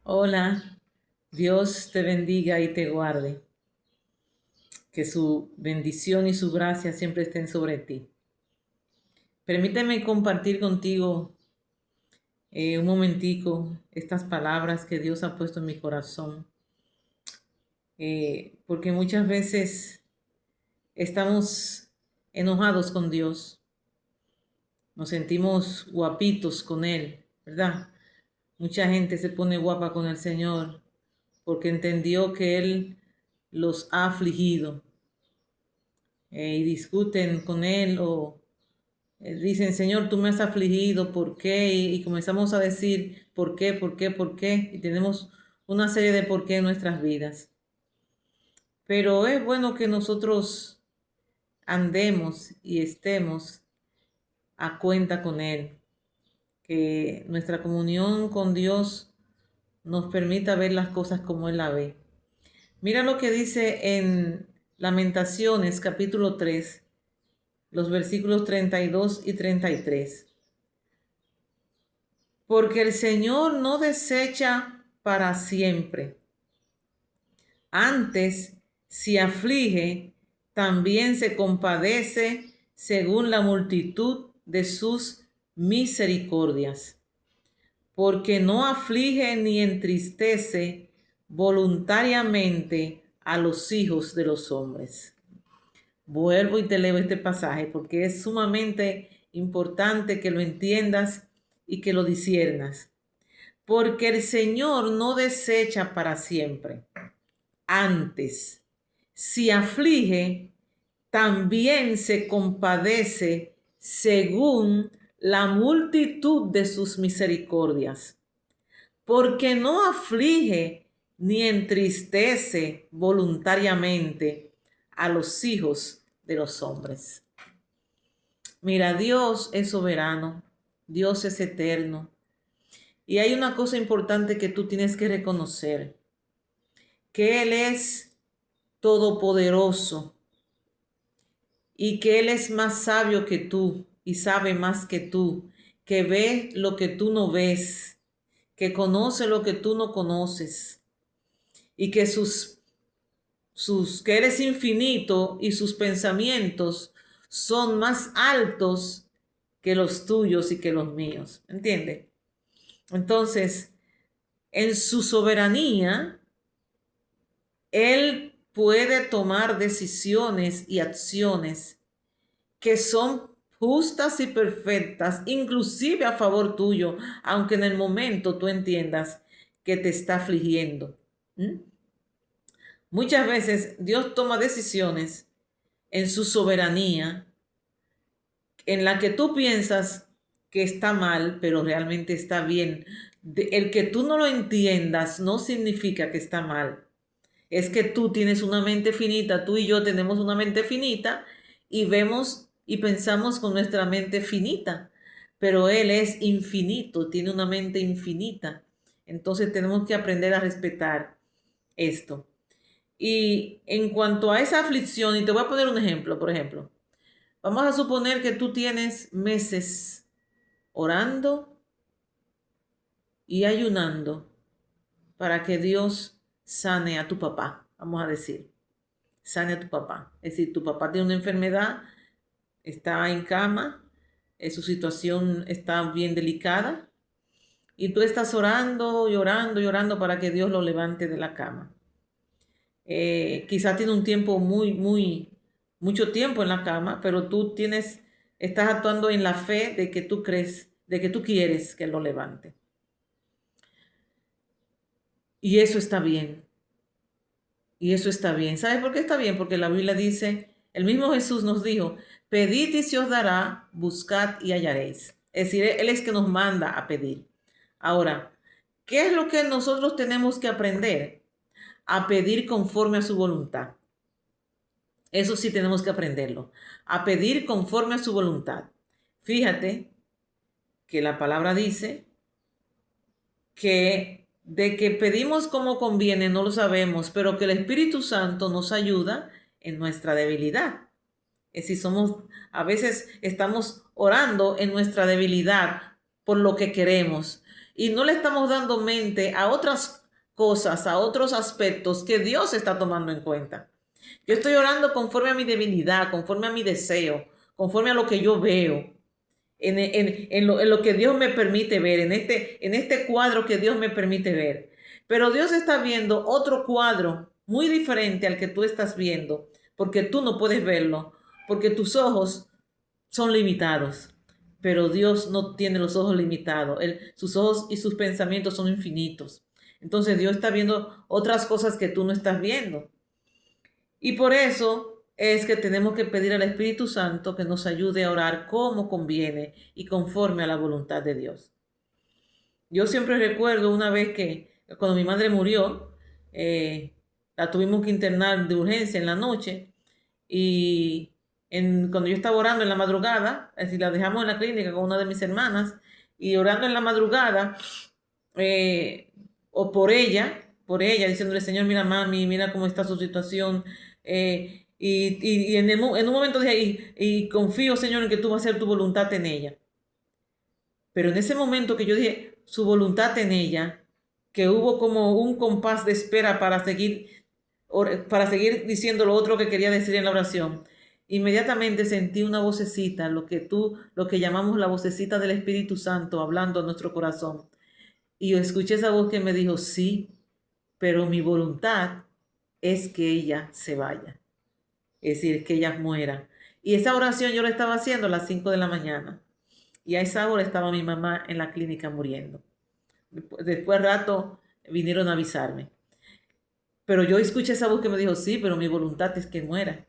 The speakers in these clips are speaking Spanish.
Hola, Dios te bendiga y te guarde. Que su bendición y su gracia siempre estén sobre ti. Permíteme compartir contigo un momentico estas palabras que Dios ha puesto en mi corazón. Porque muchas veces estamos enojados con Dios, nos sentimos guapitos con Él, ¿verdad? Mucha gente se pone guapa con el Señor porque entendió que Él los ha afligido y discuten con Él o dicen, Señor, tú me has afligido, ¿por qué? Y comenzamos a decir, ¿por qué? ¿Por qué? ¿Por qué? Y tenemos una serie de por qué en nuestras vidas. Pero es bueno que nosotros andemos y estemos a cuenta con Él, que nuestra comunión con Dios nos permita ver las cosas como Él la ve. Mira lo que dice en Lamentaciones capítulo 3, los versículos 32 y 33. Porque el Señor no desecha para siempre. Antes, si aflige, también se compadece según la multitud de sus misericordias. Porque no aflige ni entristece voluntariamente a los hijos de los hombres. Vuelvo y te leo este pasaje porque es sumamente importante que lo entiendas y que lo disiernas. Porque el Señor no desecha para siempre. Antes, si aflige, también se compadece según la multitud de sus misericordias. Porque no aflige ni entristece voluntariamente a los hijos de los hombres. Mira, Dios es soberano, Dios es eterno. Y hay una cosa importante que tú tienes que reconocer, que Él es todopoderoso y que Él es más sabio que tú y sabe más que tú, que ve lo que tú no ves, que conoce lo que tú no conoces y que que Él es infinito y sus pensamientos son más altos que los tuyos y que los míos. ¿Entiendes? Entonces, en su soberanía, Él puede tomar decisiones y acciones que son justas y perfectas, inclusive a favor tuyo, aunque en el momento tú entiendas que te está afligiendo. ¿Mm? Muchas veces Dios toma decisiones en su soberanía en la que tú piensas que está mal, pero realmente está bien. El que tú no lo entiendas no significa que está mal. Es que tú tienes una mente finita, tú y yo tenemos una mente finita y vemos y pensamos con nuestra mente finita, pero Él es infinito, tiene una mente infinita. Entonces tenemos que aprender a respetar esto. Y en cuanto a esa aflicción, y te voy a poner un ejemplo, por ejemplo, vamos a suponer que tú tienes meses orando y ayunando para que Dios sane a tu papá, vamos a decir. Sane a tu papá. Es decir, tu papá tiene una enfermedad, está en cama, su situación está bien delicada y tú estás orando, llorando, llorando para que Dios lo levante de la cama. Quizás tiene un tiempo mucho tiempo en la cama, pero estás actuando en la fe de que tú crees, de que tú quieres que lo levante. Y eso está bien. Y eso está bien. ¿Sabes por qué está bien? Porque la Biblia dice, el mismo Jesús nos dijo, pedid y se os dará, buscad y hallaréis. Es decir, Él es que nos manda a pedir. Ahora, ¿qué es lo que nosotros tenemos que aprender? A pedir conforme a su voluntad. Eso sí tenemos que aprenderlo. A pedir conforme a su voluntad. Fíjate que la palabra dice que de que pedimos como conviene no lo sabemos, pero que el Espíritu Santo nos ayuda en nuestra debilidad. Es decir, a veces estamos orando en nuestra debilidad por lo que queremos. y no le estamos dando mente a otras cosas, a otros aspectos que Dios está tomando en cuenta. Yo estoy orando conforme a mi debilidad, conforme a mi deseo, conforme a lo que yo veo, en lo que Dios me permite ver, en este cuadro que Dios me permite ver. Pero Dios está viendo otro cuadro muy diferente al que tú estás viendo, porque tú no puedes verlo, porque tus ojos son limitados. Pero Dios no tiene los ojos limitados. Sus ojos y sus pensamientos son infinitos. Entonces Dios está viendo otras cosas que tú no estás viendo. Y por eso es que tenemos que pedir al Espíritu Santo que nos ayude a orar como conviene y conforme a la voluntad de Dios. Yo siempre recuerdo una vez que cuando mi madre murió, la tuvimos que internar de urgencia en la noche y cuando yo estaba orando en la madrugada, es decir, la dejamos en la clínica con una de mis hermanas y orando en la madrugada, o por ella, diciéndole, Señor, mira mami, mira cómo está su situación. En un momento dije, y confío, Señor, en que tú vas a hacer tu voluntad en ella. Pero en ese momento que yo dije, su voluntad en ella, que hubo como un compás de espera para seguir diciendo lo otro que quería decir en la oración, inmediatamente sentí una vocecita, lo que llamamos la vocecita del Espíritu Santo hablando a nuestro corazón. Y yo escuché esa voz que me dijo, sí, pero mi voluntad es que ella se vaya. Es decir, que ella muera. Y esa oración yo la estaba haciendo a las 5 de la mañana. Y a esa hora estaba mi mamá en la clínica muriendo. Después rato vinieron a avisarme. Pero yo escuché esa voz que me dijo, sí, pero mi voluntad es que muera.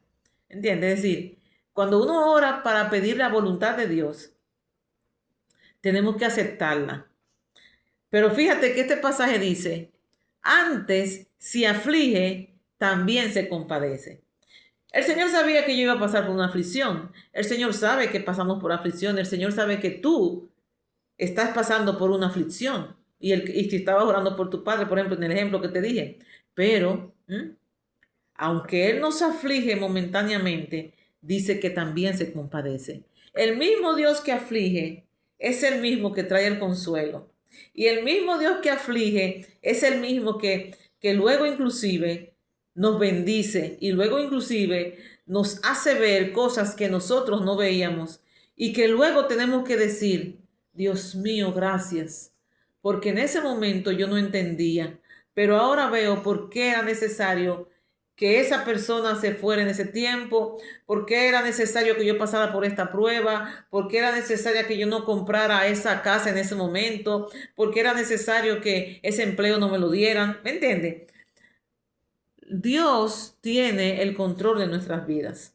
¿Entiendes? Es decir, cuando uno ora para pedir la voluntad de Dios, tenemos que aceptarla. Pero fíjate que este pasaje dice, antes si aflige, también se compadece. El Señor sabía que yo iba a pasar por una aflicción. El Señor sabe que pasamos por aflicción. El Señor sabe que tú estás pasando por una aflicción. Y si estabas orando por tu padre, por ejemplo, en el ejemplo que te dije. Pero, aunque Él nos aflige momentáneamente, dice que también se compadece. El mismo Dios que aflige es el mismo que trae el consuelo. Y el mismo Dios que aflige es el mismo que luego inclusive nos bendice y luego inclusive nos hace ver cosas que nosotros no veíamos y que luego tenemos que decir, Dios mío, gracias, porque en ese momento yo no entendía, pero ahora veo por qué era necesario que esa persona se fuera en ese tiempo, por qué era necesario que yo pasara por esta prueba, por qué era necesario que yo no comprara esa casa en ese momento, por qué era necesario que ese empleo no me lo dieran, ¿me entiende? Dios tiene el control de nuestras vidas.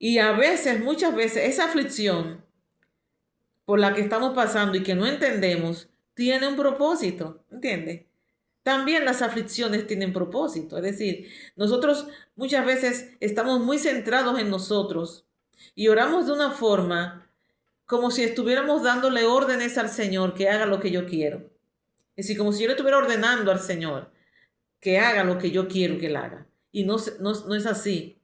Y a veces, muchas veces, esa aflicción por la que estamos pasando y que no entendemos, tiene un propósito, ¿entiendes? También las aflicciones tienen propósito, es decir, nosotros muchas veces estamos muy centrados en nosotros y oramos de una forma como si estuviéramos dándole órdenes al Señor que haga lo que yo quiero. Es decir, como si yo le estuviera ordenando al Señor que haga lo que yo quiero que él haga. Y no es así.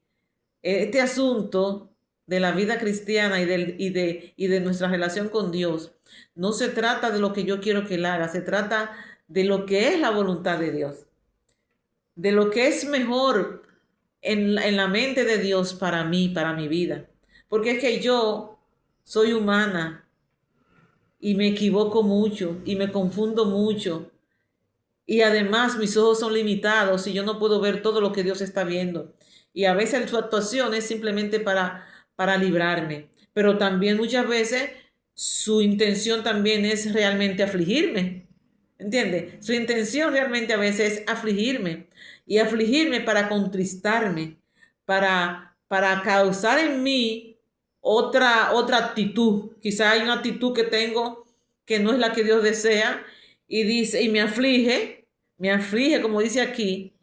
Este asunto de la vida cristiana y de nuestra relación con Dios no se trata de lo que yo quiero que él haga, se trata de lo que es la voluntad de Dios, de lo que es mejor en la mente de Dios para mí, para mi vida. Porque es que yo soy humana y me equivoco mucho y me confundo mucho. Y además mis ojos son limitados y yo no puedo ver todo lo que Dios está viendo. Y a veces su actuación es simplemente para librarme. Pero también muchas veces su intención también es realmente afligirme. ¿Entiendes? Su intención realmente a veces es afligirme. Y afligirme para contristarme, para causar en mí otra actitud. Quizá hay una actitud que tengo que no es la que Dios desea y dice, y me aflige, como dice aquí,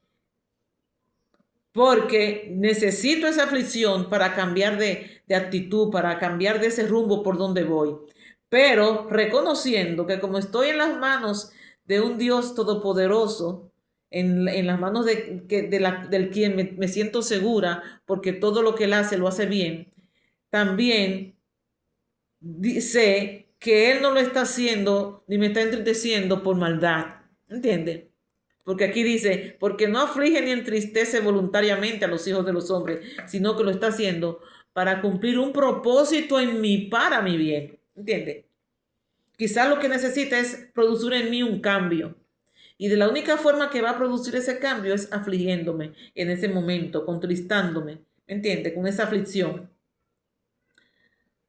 porque necesito esa aflicción para cambiar de actitud, para cambiar de ese rumbo por donde voy. Pero reconociendo que como estoy en las manos de un Dios todopoderoso, en las manos del quien me siento segura, porque todo lo que él hace lo hace bien, también sé que Él no lo está haciendo ni me está entristeciendo por maldad. ¿Entiendes? Porque aquí dice, porque no aflige ni entristece voluntariamente a los hijos de los hombres, sino que lo está haciendo para cumplir un propósito en mí, para mi bien. ¿Entiendes? Quizás lo que necesita es producir en mí un cambio. Y de la única forma que va a producir ese cambio es afligiéndome en ese momento, contristándome, ¿me entiendes? Con esa aflicción,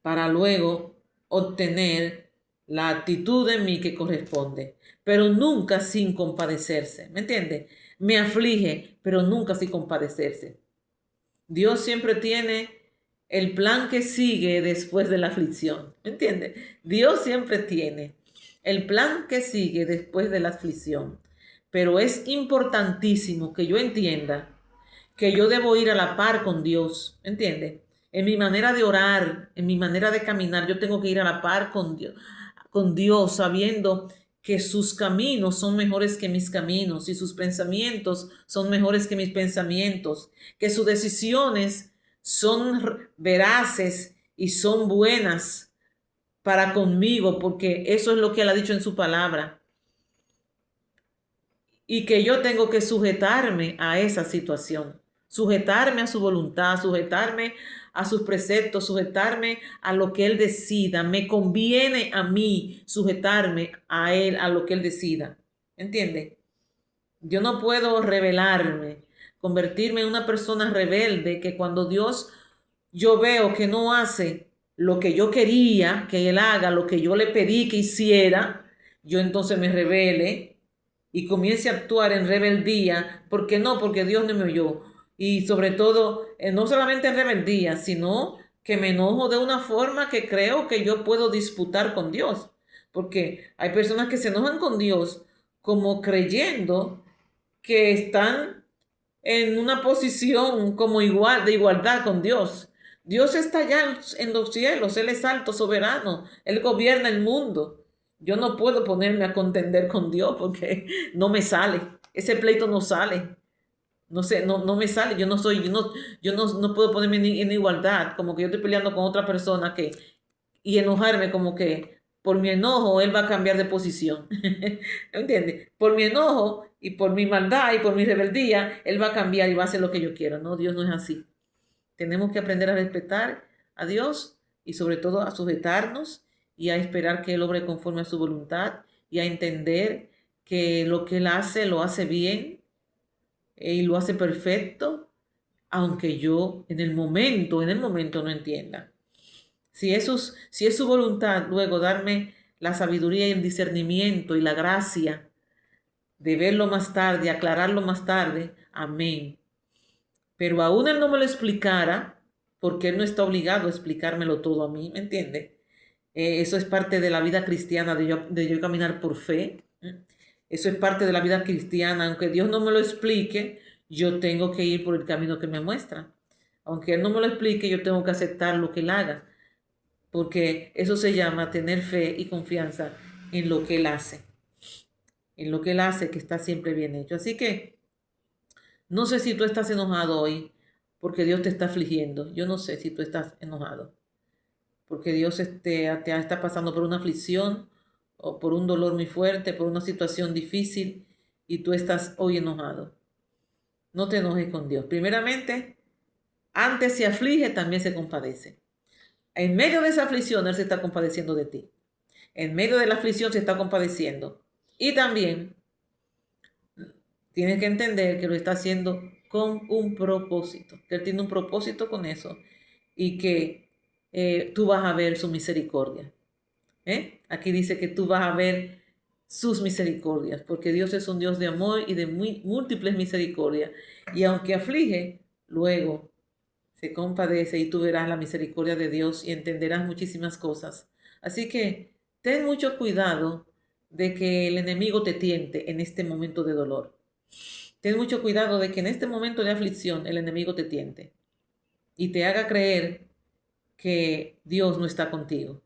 para luego obtener la actitud en mí que corresponde, pero nunca sin compadecerse, ¿me entiendes? Me aflige, pero nunca sin compadecerse. Dios siempre tiene el plan que sigue después de la aflicción, ¿me entiendes? Dios siempre tiene el plan que sigue después de la aflicción, pero es importantísimo que yo entienda que yo debo ir a la par con Dios, ¿entiendes? En mi manera de orar, en mi manera de caminar, yo tengo que ir a la par con Dios, sabiendo que sus caminos son mejores que mis caminos y sus pensamientos son mejores que mis pensamientos, que sus decisiones son veraces y son buenas para conmigo, porque eso es lo que Él ha dicho en su palabra. Y que yo tengo que sujetarme a esa situación, sujetarme a su voluntad, sujetarme a sus preceptos, sujetarme a lo que Él decida. Me conviene a mí sujetarme a Él, a lo que Él decida. ¿Entiende? Yo no puedo rebelarme, convertirme en una persona rebelde que cuando Dios yo veo que no hace lo que yo quería que Él haga, lo que yo le pedí que hiciera, yo entonces me rebele y comience a actuar en rebeldía. ¿Por qué no? Porque Dios no me oyó. Y sobre todo, no solamente en rebeldía, sino que me enojo de una forma que creo que yo puedo disputar con Dios. Porque hay personas que se enojan con Dios como creyendo que están en una posición como igual, de igualdad con Dios. Dios está allá en los cielos, Él es alto, soberano, Él gobierna el mundo. Yo no puedo ponerme a contender con Dios porque no me sale, ese pleito no sale, no sé, no me sale, yo no soy, no puedo ponerme en igualdad, como que yo estoy peleando con otra persona y enojarme como que por mi enojo él va a cambiar de posición. ¿Entiendes? Por mi enojo y por mi maldad y por mi rebeldía, él va a cambiar y va a hacer lo que yo quiero. No, Dios no es así. Tenemos que aprender a respetar a Dios y sobre todo a sujetarnos y a esperar que Él obre conforme a su voluntad y a entender que lo que Él hace lo hace bien y lo hace perfecto, aunque yo en el momento no entienda. Si es su voluntad luego darme la sabiduría y el discernimiento y la gracia de verlo más tarde, aclararlo más tarde, amén. Pero aún Él no me lo explicara, porque Él no está obligado a explicármelo todo a mí, ¿me entiende? Eso es parte de la vida cristiana, de yo caminar por fe. Eso es parte de la vida cristiana. Aunque Dios no me lo explique, yo tengo que ir por el camino que me muestra. Aunque Él no me lo explique, yo tengo que aceptar lo que Él haga, porque eso se llama tener fe y confianza en lo que Él hace, en lo que Él hace que está siempre bien hecho. Así que no sé si tú estás enojado hoy porque Dios te está afligiendo. Yo no sé si tú estás enojado porque Dios te está pasando por una aflicción o por un dolor muy fuerte, por una situación difícil y tú estás hoy enojado. No te enojes con Dios. Primeramente, antes se aflige, también se compadece. En medio de esa aflicción, Él se está compadeciendo de ti. En medio de la aflicción se está compadeciendo. Y también tienes que entender que lo está haciendo con un propósito, que Él tiene un propósito con eso y que tú vas a ver su misericordia. Aquí dice que tú vas a ver sus misericordias, porque Dios es un Dios de amor y de múltiples misericordias. Y aunque aflige, luego se compadece y tú verás la misericordia de Dios y entenderás muchísimas cosas. Así que ten mucho cuidado de que el enemigo te tiente en este momento de dolor. Ten mucho cuidado de que en este momento de aflicción el enemigo te tiente y te haga creer que Dios no está contigo.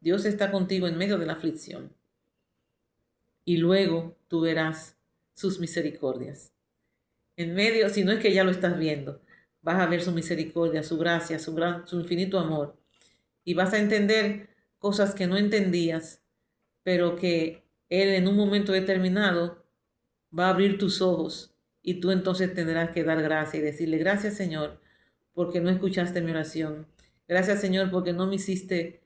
Dios está contigo en medio de la aflicción. Y luego tú verás sus misericordias. En medio, si no es que ya lo estás viendo, vas a ver su misericordia, su gracia, su infinito amor. Y vas a entender cosas que no entendías, pero que Él en un momento determinado va a abrir tus ojos y tú entonces tendrás que dar gracias y decirle, gracias Señor, porque no escuchaste mi oración. Gracias Señor, porque no me hiciste,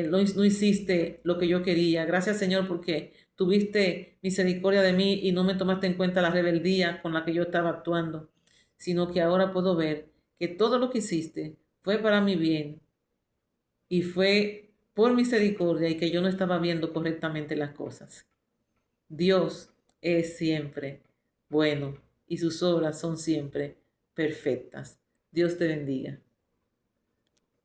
no hiciste lo que yo quería. Gracias Señor, porque tuviste misericordia de mí y no me tomaste en cuenta la rebeldía con la que yo estaba actuando, sino que ahora puedo ver que todo lo que hiciste fue para mi bien y fue por misericordia y que yo no estaba viendo correctamente las cosas. Dios es siempre bueno y sus obras son siempre perfectas. Dios te bendiga.